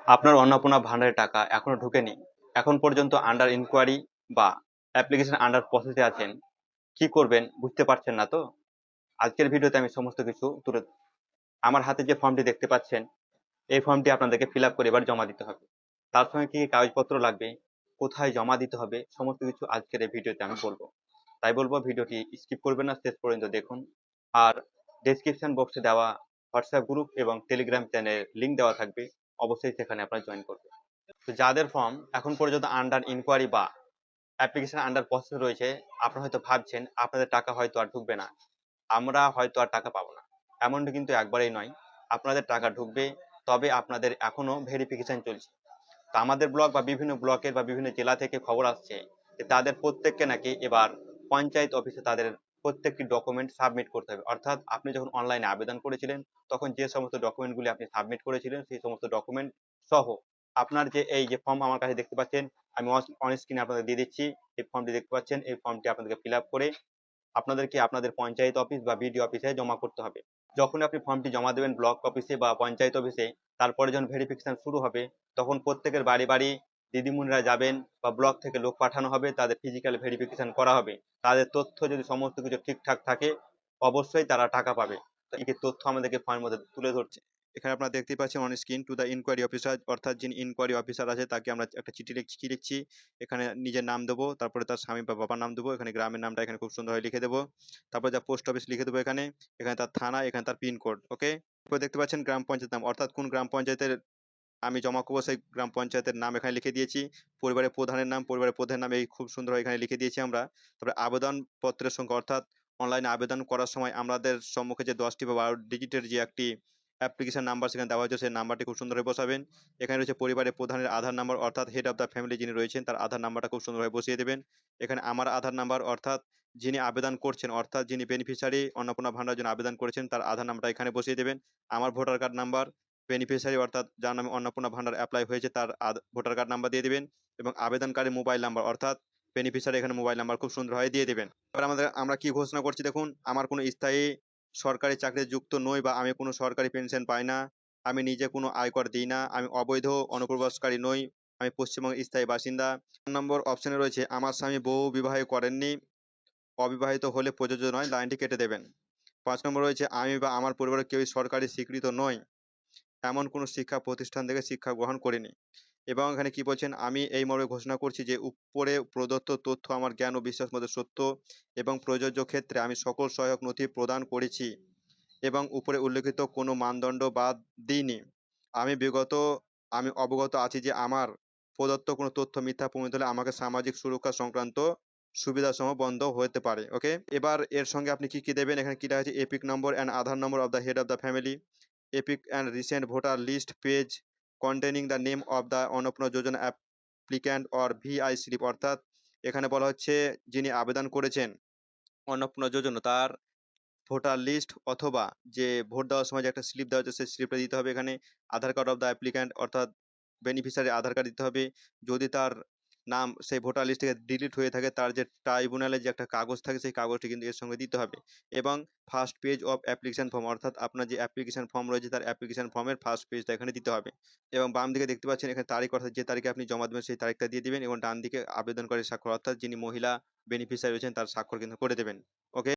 আপনার অন্নপূর্ণা ভান্ডারের টাকা এখনো ঢোকেনি, এখন পর্যন্ত আন্ডার ইনকোয়ারি বা অ্যাপ্লিকেশন আন্ডার প্রসেসে আছেন, কি করবেন বুঝতে পারছেন না তো? আজকের ভিডিওতে আমি সমস্ত কিছু তুলে আমার হাতে যে ফর্মটি দেখতে পাচ্ছেন, এই ফর্মটি আপনাদেরকে ফিল আপ করে এবার জমা দিতে হবে। তার সঙ্গে কি কি কাগজপত্র লাগবে, কোথায় জমা দিতে হবে, সমস্ত কিছু আজকের এই ভিডিওতে আমি বলবো। তাই বলবো ভিডিওটি স্কিপ করবেন না, শেষ পর্যন্ত দেখুন। আর ডেসক্রিপশন বক্সে দেওয়া হোয়াটসঅ্যাপ গ্রুপ এবং টেলিগ্রাম চ্যানেল লিংক দেওয়া থাকবে, অবশ্যই সেখানে আপনারা জয়েন করবেন। তো যাদের ফর্ম এখন পর্যন্ত আন্ডার ইনকোয়ারি বা অ্যাপ্লিকেশন আন্ডার প্রসেস রয়েছে, আপনারা হয়তো ভাবছেন আপনাদের টাকা হয়তো আর ঢুকবে না, আমরা হয়তো আর টাকা পাবো না। এমনটি কিন্তু একবারেই নয়, আপনাদের টাকা ঢুকবে, তবে আপনাদের এখনো ভেরিফিকেশন চলছে। তো আমাদের ব্লক বা বিভিন্ন ব্লকের বা বিভিন্ন জেলা থেকে খবর আসছে যে তাদের প্রত্যেককে নাকি এবার পঞ্চায়েত অফিসে তাদের প্রত্যেকটি ডকুমেন্ট সাবমিট করতে হবে। অর্থাৎ আপনি যখন অনলাইনে আবেদন করেছিলেন, তখন যে সমস্ত ডকুমেন্টগুলি আপনি সাবমিট করেছিলেন, সেই সমস্ত ডকুমেন্ট সহ আপনার যে এই যে ফর্ম আমার কাছে দেখতে পাচ্ছেন, আমি অন স্ক্রিনে আপনাদের দিয়ে দিচ্ছি। এই ফর্মটি দেখতে পাচ্ছেন, এই ফর্মটি আপনাদেরকে ফিল আপ করে আপনাদেরকে আপনাদের পঞ্চায়েত অফিস বা বিডিও অফিসে জমা করতে হবে। যখন আপনি ফর্মটি জমা দেবেন ব্লক অফিসে বা পঞ্চায়েত অফিসে, তারপরে যখন ভেরিফিকেশন শুরু হবে, তখন প্রত্যেকের বাড়ি বাড়ি দিদিমণিরা যাবেন বা ব্লক থেকে লোক পাঠানো হবে, তাদের ফিজিক্যাল ভেরিফিকেশন করা হবে। তাদের তথ্য যদি সমস্ত কিছু ঠিকঠাক থাকে, অবশ্যই তারা টাকা পাবে। তো এই তথ্য আমাদেরকে ফর্মের মধ্যে তুলে ধরছে। এখানে আপনারা দেখতেই পাচ্ছেন on screen, to the inquiry officer, অর্থাৎ যিনি ইনকোয়ারি অফিসার আছে তাকে আমরা একটা চিঠি লিখছি। কি লিখছি? এখানে নিজের নাম দেবো, তারপরে তার স্বামী বা বাবার নাম দেবো, এখানে গ্রামের নামটা এখানে খুব সুন্দরভাবে লিখে দেবো, তারপর যা পোস্ট অফিস লিখে দেবো, এখানে এখানে তার থানা, এখানে তার পিনকোড। ওকে, এরপর দেখতে পাচ্ছেন গ্রাম পঞ্চায়েত নাম, অর্থাৎ কোন গ্রাম পঞ্চায়েতের আমি জমা করবো সেই গ্রাম পঞ্চায়েতের নাম এখানে লিখে দিয়েছি। পরিবারের প্রধানের নাম, পরিবারের প্রধানের নাম এই খুব সুন্দর এখানে লিখে দিয়েছি আমরা। তারপরে আবেদন পত্রের সংখ্যা, অর্থাৎ অনলাইনে আবেদন করার সময় আমাদের সম্মুখে যে 10টি বা 12 ডিজিটের যে একটি অ্যাপ্লিকেশন নাম্বার সেখানে দেওয়া হয়েছে, সেই নাম্বারটি খুব সুন্দরভাবে বসাবেন। এখানে রয়েছে পরিবারের প্রধানের আধার নাম্বার, অর্থাৎ হেড অফ দ্য ফ্যামিলি যিনি রয়েছেন তার আধার নাম্বারটা খুব সুন্দরভাবে বসিয়ে দেবেন। এখানে আমার আধার নাম্বার, অর্থাৎ যিনি আবেদন করছেন, অর্থাৎ যিনি বেনিফিশিয়ারি অন্নপূর্ণা ভান্ডার জন্য আবেদন করেছেন তার আধার নাম্বারটা এখানে বসিয়ে দেবেন। আমার ভোটার কার্ড নাম্বার, বেনিফিশিয়ারি অর্থাৎ যার নামে অন্নপূর্ণা ভান্ডার অ্যাপ্লাই হয়েছে তার ভোটার কার্ড নাম্বার দিয়ে দিবেন, এবং আবেদনকারীর মোবাইল নাম্বার, অর্থাৎ বেনিফিশিয়ারি এখানে মোবাইল নাম্বার খুব সুন্দরভাবে দিয়ে দিবেন। এবার আমরা কি ঘোষণা করছি দেখুন, আমার কোনো স্থায়ী সরকারি চাকরিতে যুক্ত নই বা আমি কোনো সরকারি পেনশন পাই না, আমি নিজে কোনো আয়কর দিই না, আমি অবৈধ অনুপ্রবেশকারী নই, আমি পশ্চিমবঙ্গের স্থায়ী বাসিন্দা। 4 নম্বর অপশনে রয়েছে আমার স্বামী বহু বিবাহ করেননি, অবিবাহিত হলে প্রযোজ্য নয়, লাইনটি কেটে দেবেন। 5 নম্বর রয়েছে আমি বা আমার পরিবারের কেউই সরকারি স্বীকৃত নয়, এমন কোনো শিক্ষা প্রতিষ্ঠান থেকে শিক্ষা গ্রহণ করিনি। এবং এখানে কি বলছেন, আমি এই মর্মে ঘোষণা করছি যে উপরে প্রদত্ত তথ্য আমার জ্ঞান ও বিশ্বাস মধ্যে সত্য এবং প্রযোজ্য ক্ষেত্রে আমি সকল সহায়ক নথি প্রদান করেছি এবং উপরে উল্লেখিত কোনো মানদণ্ড বাদ দিইনি। আমি বিগত আমি অবগত আছি যে আমার প্রদত্ত কোনো তথ্য মিথ্যা প্রমাণিত হলে আমাকে সামাজিক সুরক্ষা সংক্রান্ত সুবিধাসমূহ বন্ধ হতে পারে। ওকে, এবার এর সঙ্গে আপনি কি কি দেবেন? এখানে কি লেখা আছে? Epic number and Aadhaar number of the head of the family, epic and recent voter list page containing the name of the Annapurna Yojana applicant or VI slip, অর্থাৎ এখানে বলা হচ্ছে যিনি আবেদন করেছেন অন্নপূর্ণা যোজনা তার ভোটার লিস্ট অথবা যে ভোট দেওয়ার সময় যে একটা স্লিপ দেওয়া হচ্ছে সেই স্লিপটা দিতে হবে। এখানে আধার কার্ড অফ দ্য অ্যাপ্লিক্যান্ট, অর্থাৎ বেনিফিশিয়ারি আধার কার্ড দিতে হবে। যদি তার নাম সেই ভোটার লিস্ট থেকে ডিলিট হয়ে থাকে, তার যে ট্রাইব্যুনালের যে একটা কাগজ থাকে সেই কাগজটি কিন্তু এর সঙ্গে দিতে হবে। এবং first page of application form, অর্থাৎ আপনার যে অ্যাপ্লিকেশন ফর্ম রয়েছে তার অ্যাপ্লিকেশন ফর্মের ফার্স্ট পেজটা এখানে দিতে হবে। এবং বাম দিকে দেখতে পাচ্ছেন এখানে তারিখ, অর্থাৎ যে তারিখে আপনি জমা দেবেন সেই তারিখটা দিয়ে দিবেন, এবং ডান দিকে আবেদনকারীর স্বাক্ষর, অর্থাৎ যিনি মহিলা বেনিফিশিয়ারি রয়েছেন তার স্বাক্ষর কিন্তু করে দেবেন। ওকে।